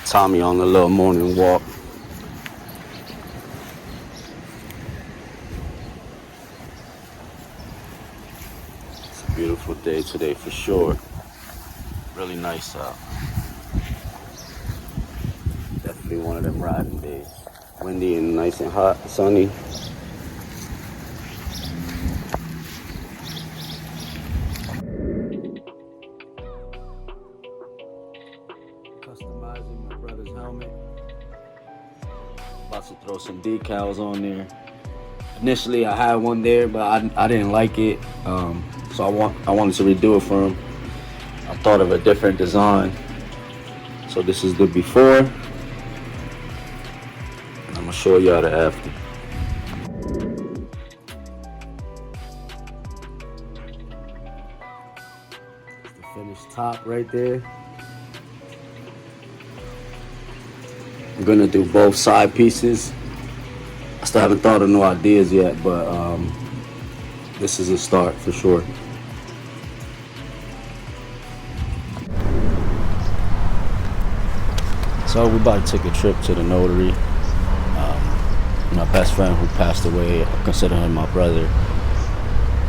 Tommy on a little morning walk. It's a beautiful day today for sure. Really nice out. Definitely one of them riding days. Windy and nice and hot, sunny. Customizing my brother's helmet. About to throw some decals on there. Initially I had one there, but I didn't like it, so I wanted to redo it for him. I thought of a different design. So this is the before, and I'm gonna show y'all the after. It's the finished top right there. I'm gonna do both side pieces. I still haven't thought of no ideas yet, but this is a start for sure. So we about to take a trip to the notary. My best friend who passed away, I consider him my brother.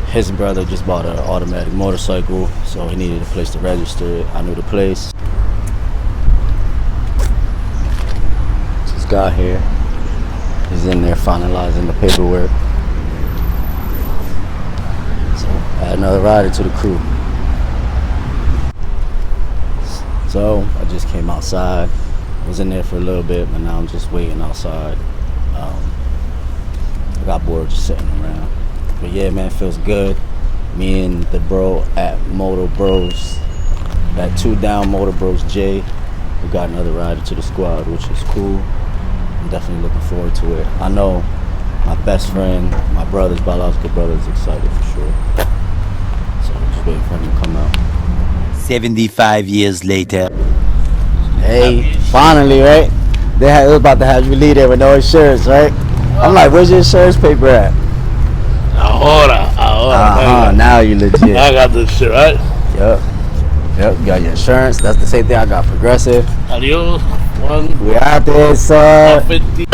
His brother just bought an automatic motorcycle, so he needed a place to register it. I knew the place. This guy here, he's in there finalizing the paperwork. So add another rider to the crew. So I just came outside. Was in there for a little bit, but now I'm just waiting outside. I got bored just sitting around. But yeah, man, it feels good. Me and the bro at Moto Bros, that 2 Down Moto Bros J, we got another rider to the squad, which is cool. I'm definitely looking forward to it. I know my best friend, my brother's biological brother, is excited for sure. So I'm just waiting for him to come out. 75 years later. Hey, finally, right? It was about to have you leave there with no insurance, right? I'm like, where's your insurance paper at? Ahora. Now you legit. I got this shit, right? Yep, you got your insurance. That's the same thing I got, Progressive. Adios. We out there, son. 50.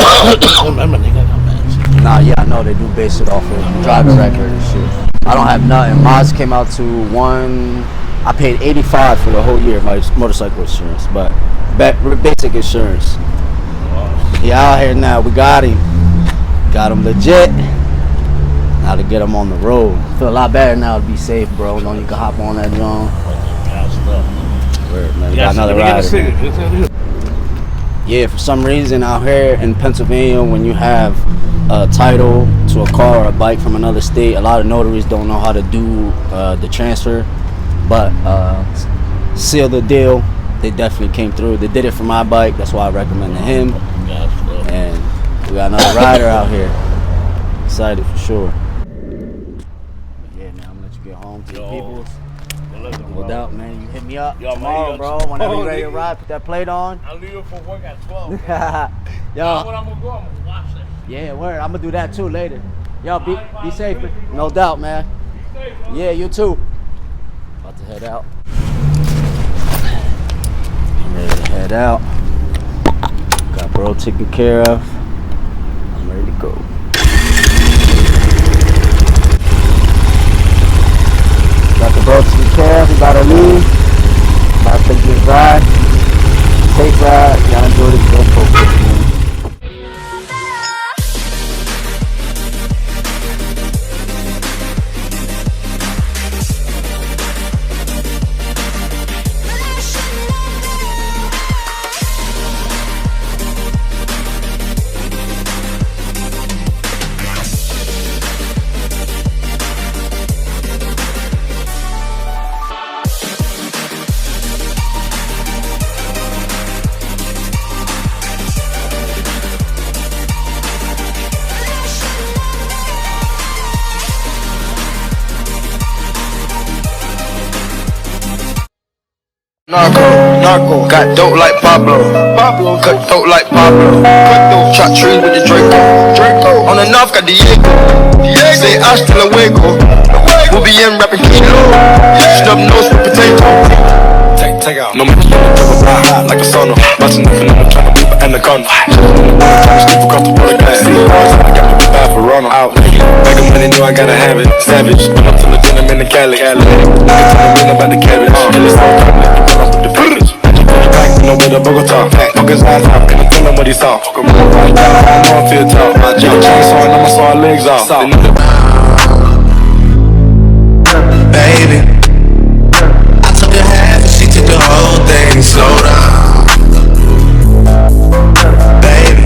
Remember, nigga, I got mad. Nah, yeah, I know they do base it off of driving record and shit. I don't have nothing. Mine came out to I paid $85 for the whole year, my motorcycle insurance, but basic insurance. He out here now. We got him. Got him legit. Now to get him on the road. Feel a lot better now to be safe, bro. Know you can hop on that John. Word, man. We got another rider. Yeah, for some reason out here in Pennsylvania, when you have a title to a car or a bike from another state, a lot of notaries don't know how to do the transfer. But seal the deal. They definitely came through. They did it for my bike. That's why I recommended him. And we got another rider out here. Excited for sure. Yeah, man, I'm gonna let you get home to the peoples. No doubt, man. You hit me up tomorrow, bro. Whenever you're ready to ride, put that plate on. I'll leave it for work at 12. Yo. When I'm gonna go, I'm gonna watch that. Yeah, word. I'm gonna do that too later. Yo, be safe. No doubt, man. Yeah, you too. About to head out. Ready to head out. Got bro taken care of. I'm ready to go. Got the bro taken care of. We gotta leave. About to take this ride. Safe ride. Y'all enjoy this go focus, man. Narco, got dope like Pablo, cut dope like Pablo, chop trees with the Draco, on the north got Diego, say hasta luego, we'll be in rapping kilo, snub nose with potato. take out. No man, fly high like a sauna. Bustin' nothing on the track, and the gun. Tryna sleep across the water glass. See the cars, I got me bad for Ronald. Out, making money, know I gotta have it. Savage, went up to the gym in the Cali. Nigga tell me about the cabbage. And it's all coming, run up with the package. You know where the Bogota. Fuck his eyes out, and tell him what he saw. Fuck him right down, I know I feel tough. My chainsaw, and I'ma saw her legs off. Baby, I took a half and she took the whole thing. Slow down, baby.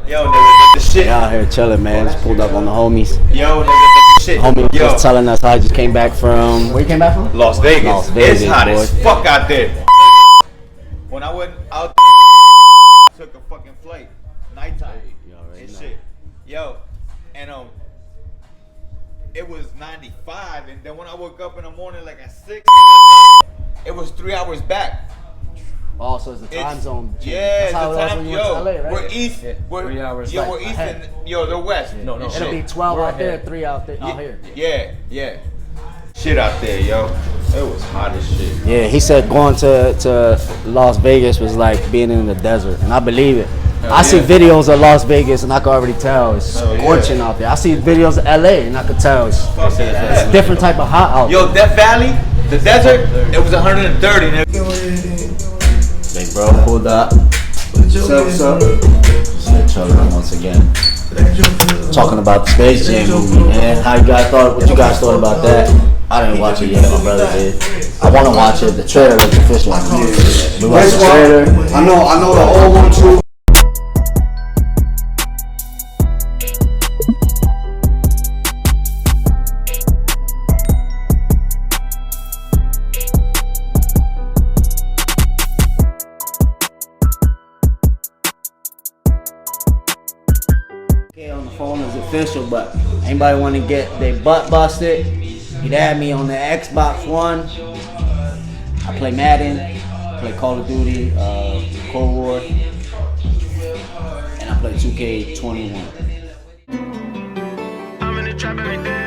Yo, nigga, the shit. Out here chilling, man. Just pulled up on the homies. Yo, nigga, the shit. Homie was Yo, just telling us how I just came back from. Where you came back from? Las Vegas. Las Vegas, It's hot boy. as fuck out there. When I went out, took a fucking flight, nighttime and shit. Yo, and it was 95, and then when I woke up in the morning like at 6, it was 3 hours back. Oh, so it's the time zone. Yeah, That's how it was when you went to LA, right? we're east. We're 3 hours Yeah, back we're east ahead. and they're west. No, no. It'll be 12 out there, 3 out there, out here. Yeah. Shit out there, yo. It was hot as shit. Yeah, he said going to Las Vegas was like being in the desert, and I believe it. I see videos of Las Vegas, and I can already tell it's scorching out there. I see videos of LA, and I can tell it's a different type of hot out there. Yo, Death Valley, the desert, it was 130. And Big bro pulled up. What's up? Just chilling once again. Talking about the Space Jam movie, man. How you guys thought? What you guys thought about that? I didn't watch it yet. My brother did. I want to watch it. The trailer was official. We watched the trailer. I know the old one too. Okay, on the phone is official, but anybody want to get their butt busted? You'd add me on the Xbox One. I play Madden, play Call of Duty, Cold War, and I play 2K21. I'm in the trap every day.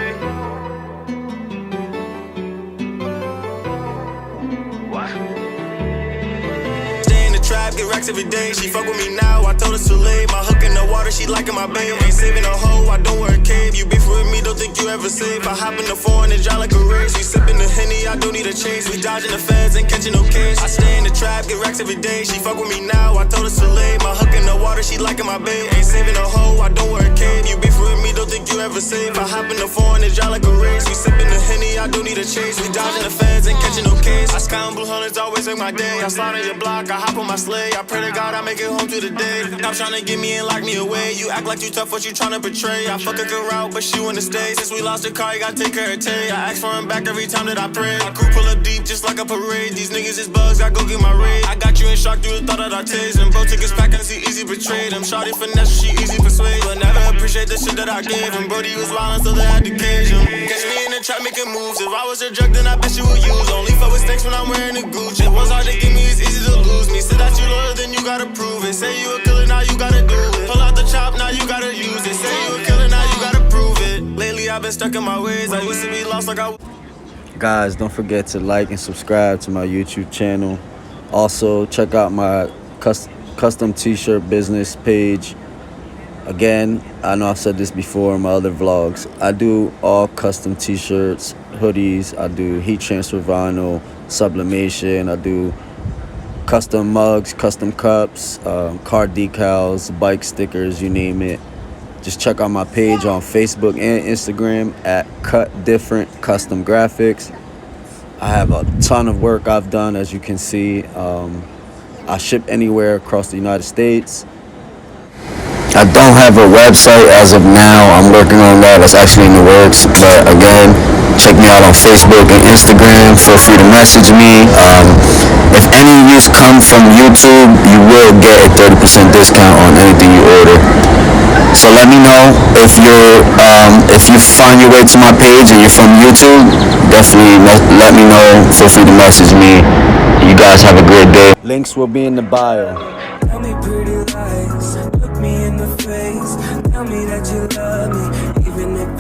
Stay in the trap, get racks every day. She fuck with me now, I told her to lay. My hook in the water, she liking my babe. Ain't saving a hoe, I don't wear a cave. You beef with me, don't think you ever safe. I hop in the foreign and drive like a race. We sipping the Henny, I don't need a chase. We dodging the feds and catching no case. I stay in the trap, get racks every day. She fuck with me now, I told her to lay. My hook in the water, she liking my babe. Ain't saving a hoe, I don't wear a cave. You beef with me, don't think you ever safe. I hop in the foreign and drive like a race. We sipping the Henny, I don't need a chase. We dodging the feds and catching no case. I sky on blue hunters, always make my day. I slide on your block, I hop on my sleigh. I pray to God I make it home to the day. Stop trying to get me and lock me away. You act like you tough, what you trying to portray. I fuck a girl out, but she wanna stay. Since we lost the car, you gotta take care of Tay. I ask for him back every time that I pray. My crew pull up deep just like a parade. These niggas is bugs, I go get my raid. I got you in shock through the thought that I taste. And bro tickets back and see easy betrayed. I'm shawty finesse, she easy persuade. But never appreciate the shit that I gave him. Brody was violent, so they had to cage him. Catch me in the trap making moves. If I was a drug, then I bet you would use. Only fuck with snakes when I'm wearing a Gucci. It was hard to get me, it's easy to lose me. Say that you loyal, then you gotta prove it. Say you a killer, now you gotta do it. Pull out the chop, now you gotta use it. Say you a killer, now you gotta prove it. Lately I've been stuck in my ways. I used to be lost like I. Guys, don't forget to like and subscribe to my YouTube channel. Also, check out my custom t-shirt business page. Again, I know I've said this before in my other vlogs. I do all custom t-shirts, hoodies. I do heat transfer vinyl, sublimation. I do custom mugs, custom cups, car decals, bike stickers, you name it. Just check out my page on Facebook and Instagram at Cut Different Custom Graphics. I have a ton of work I've done, as you can see. I ship anywhere across the United States. I don't have a website as of now. I'm working on that. It's actually in the works. But again, check me out on Facebook and Instagram. Feel free to message me. If any of you come from YouTube, you will get a 30% discount on anything you order. So let me know if you find your way to my page and you're from YouTube. Definitely let me know. Feel free to message me. You guys have a great day. Links will be in the bio. Tell me pretty lies, look me in the face. Tell me that you love me, even if